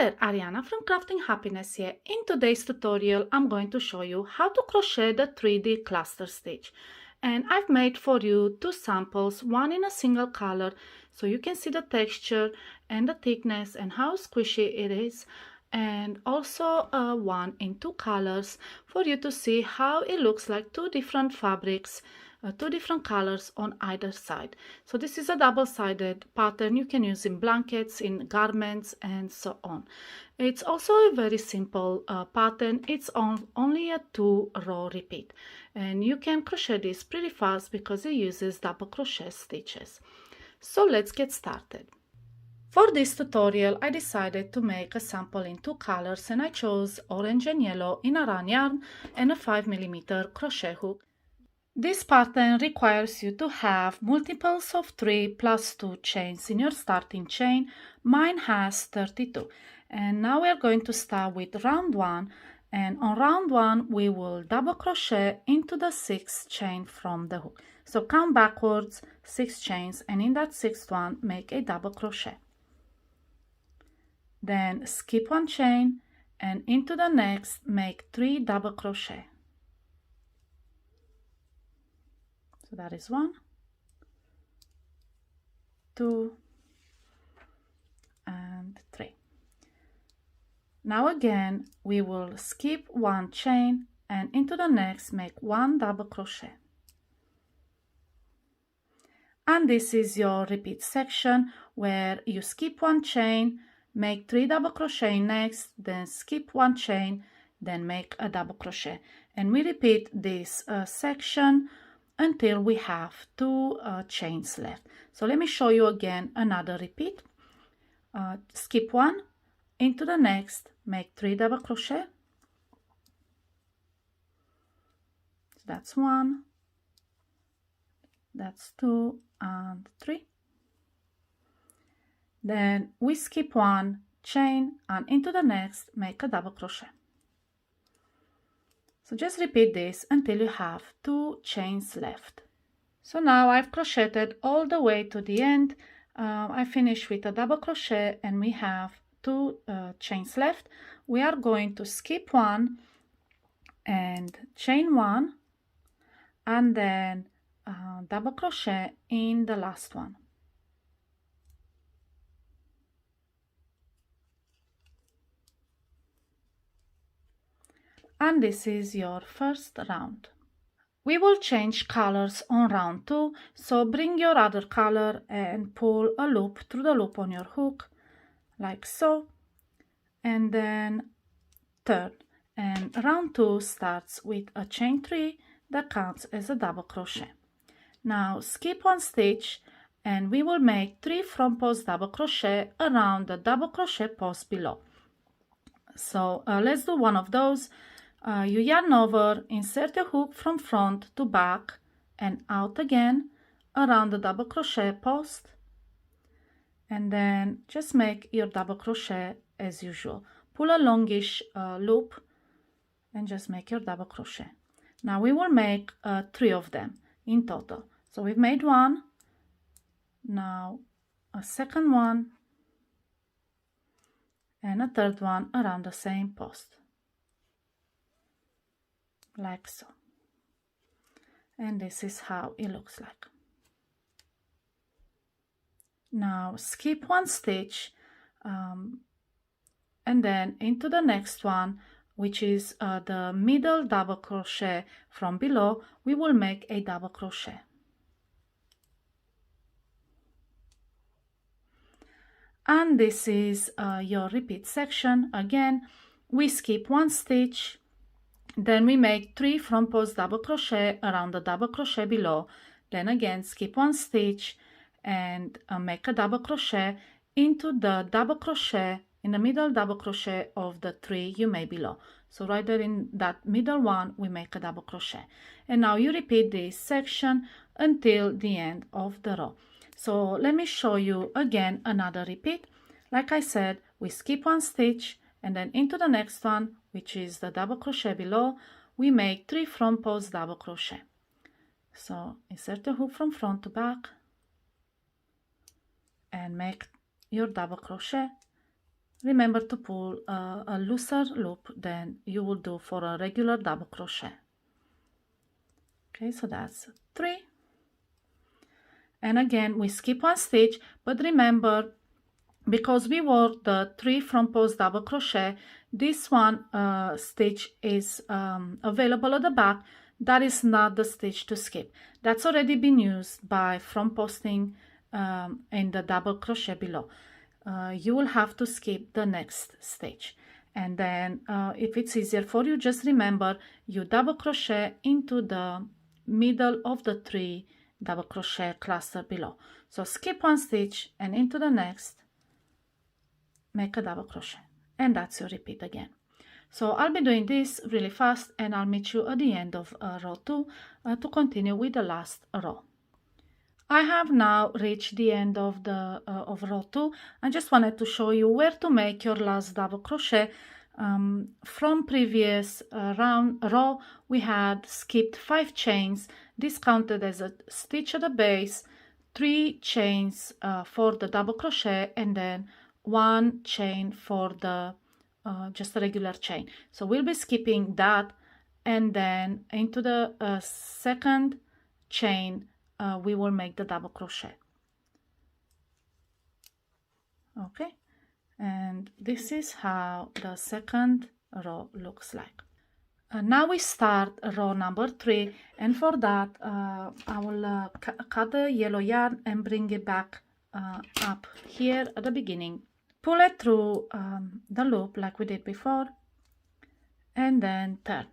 there, Ariana from Crafting Happiness here. In today's tutorial, I'm going to show you how to crochet the 3D cluster stitch. And I've made for you two samples, one in a single color, so you can see the texture and the thickness and how squishy it is. And also one in two colors for you to see how it looks like two different fabrics, two different colors on either side. So this is a double-sided pattern you can use in blankets, in garments, and so on. It's also a very simple pattern. It's only a 2-row repeat, and you can crochet this pretty fast because it uses double crochet stitches. So let's get started. For this tutorial, I decided to make a sample in two colors, and I chose orange and yellow in a round yarn and a 5mm crochet hook. This pattern requires you to have multiples of 3 plus 2 chains in your starting chain. Mine has 32. And now we are going to start with round 1, and on round 1 we will double crochet into the 6th chain from the hook. So count backwards 6 chains, and in that 6th one make a double crochet. Then skip 1 chain, and into the next make 3 double crochet. So that is 1, 2, and 3. Now again we will skip 1 chain, and into the next make 1 double crochet. And this is your repeat section where you skip 1 chain, make 3 double crochet next, then skip 1 chain, then make a double crochet. And we repeat this section until we have 2 chains left. So let me show you again another repeat. Skip 1, into the next, make 3 double crochet. So that's 1, that's 2, and 3. Then we skip 1 chain, and into the next make a double crochet. So just repeat this until you have 2 chains left. So now I've crocheted all the way to the end. I finished with a double crochet, and we have 2 chains left. We are going to skip 1 and chain 1, and then double crochet in the last one. And this is your first round. We will change colors on round 2, so bring your other color and pull a loop through the loop on your hook, like so, and then turn. And round 2 starts with a chain 3 that counts as a double crochet. Now skip 1 stitch, and we will make 3 front post double crochet around the double crochet post below. So let's do one of those. You yarn over, insert your hook from front to back and out again around the double crochet post, and then just make your double crochet as usual. Pull a longish loop and just make your double crochet. Now we will make 3 of them in total. So we've made 1, now a second one, and a third one around the same post, like so. And this is how it looks like. Now skip 1 stitch, and then into the next one, which is the middle double crochet from below, we will make a double crochet. And this is your repeat section. Again, we skip 1 stitch, then we make 3 front post double crochet around the double crochet below, then again skip 1 stitch and make a double crochet into the double crochet, in the middle double crochet of the 3 you made below. So right there in that middle one we make a double crochet, and now you repeat this section until the end of the row. So let me show you again another repeat. Like I said, we skip 1 stitch, and then into the next one, which is the double crochet below, we make 3 front post double crochet. So insert the hook from front to back and make your double crochet, remember to pull a looser loop than you will do for a regular double crochet. Okay, so that's 3. And again, we skip 1 stitch, but remember, because we worked the 3 front post double crochet, this one stitch is available at the back. That is not the stitch to skip. That's already been used by front posting in the double crochet below. You will have to skip the next stitch. And then if it's easier for you, just remember you double crochet into the middle of the 3 double crochet cluster below. So skip 1 stitch and into the next, make a double crochet, and that's your repeat again. So I'll be doing this really fast, and I'll meet you at the end of row 2 to continue with the last row. I have now reached the end of the of row 2. I just wanted to show you where to make your last double crochet. From previous row, we had skipped 5 chains. This counted as a stitch at the base, 3 chains for the double crochet, and then 1 chain for the just a regular chain. So we'll be skipping that, and then into the second chain we will make the double crochet. Okay, and this is how the second row looks like. Now we start row number 3, and for that I will cut the yellow yarn and bring it back up here at the beginning. Pull it through the loop like we did before, and then turn.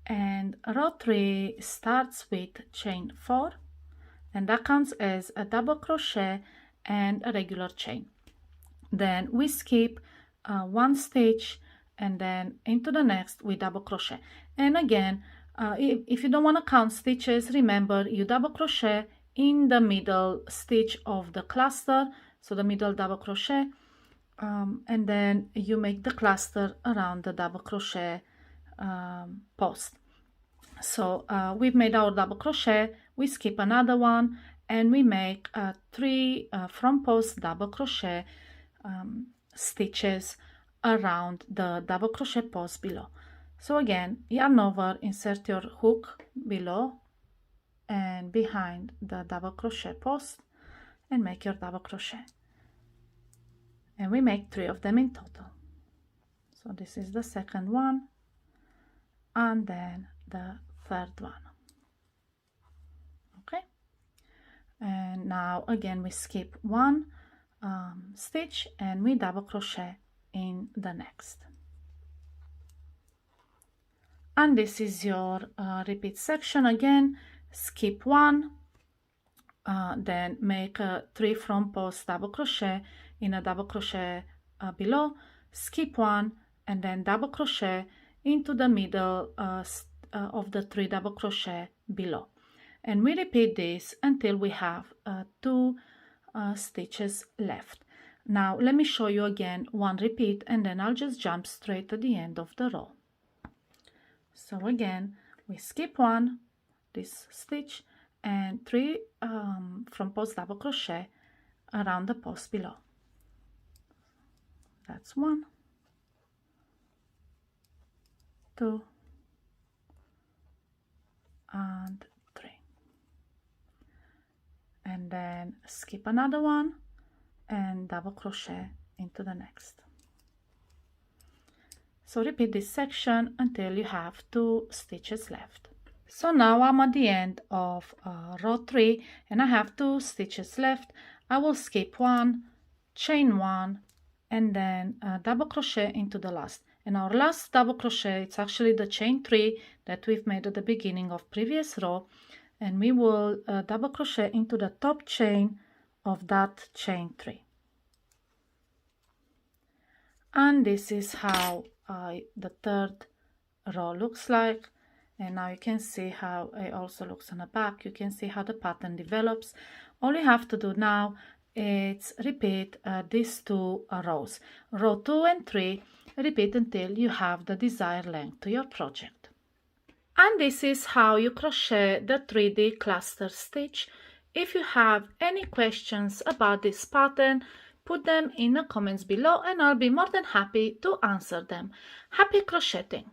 And row 3 starts with chain 4, and that counts as a double crochet and a regular chain. Then we skip 1 stitch, and then into the next we double crochet. And again, if you don't want to count stitches, remember you double crochet in the middle stitch of the cluster, so the middle double crochet, and then you make the cluster around the double crochet post. So we've made our double crochet, we skip another one, and we make 3 front post double crochet stitches around the double crochet post below. So again, yarn over, insert your hook below and behind the double crochet post, and make your double crochet. And we make 3 of them in total. So this is the second one, and then the third one. Okay, and now again we skip 1 stitch and we double crochet in the next. And this is your repeat section. Again, skip 1, then make 3 front post double crochet in a double crochet below, skip 1, and then double crochet into the middle of the 3 double crochet below. And we repeat this until we have 2 stitches left. Now let me show you again 1 repeat, and then I'll just jump straight to the end of the row. So again, we skip 1, this stitch, and 3 front post double crochet around the post below. That's 1, 2, and 3. And then skip another one and double crochet into the next. So repeat this section until you have 2 stitches left. So now I'm at the end of row 3, and I have 2 stitches left. I will skip 1, chain 1, and then double crochet into the last. And our last double crochet, it's actually the chain 3 that we've made at the beginning of previous row, and we will double crochet into the top chain of that chain 3. And this is how the third row looks like. And now you can see how it also looks on the back. You can see how the pattern develops. All you have to do now is repeat these 2 rows. Row 2 and 3, repeat until you have the desired length to your project. And this is how you crochet the 3D cluster stitch. If you have any questions about this pattern, put them in the comments below and I'll be more than happy to answer them. Happy crocheting!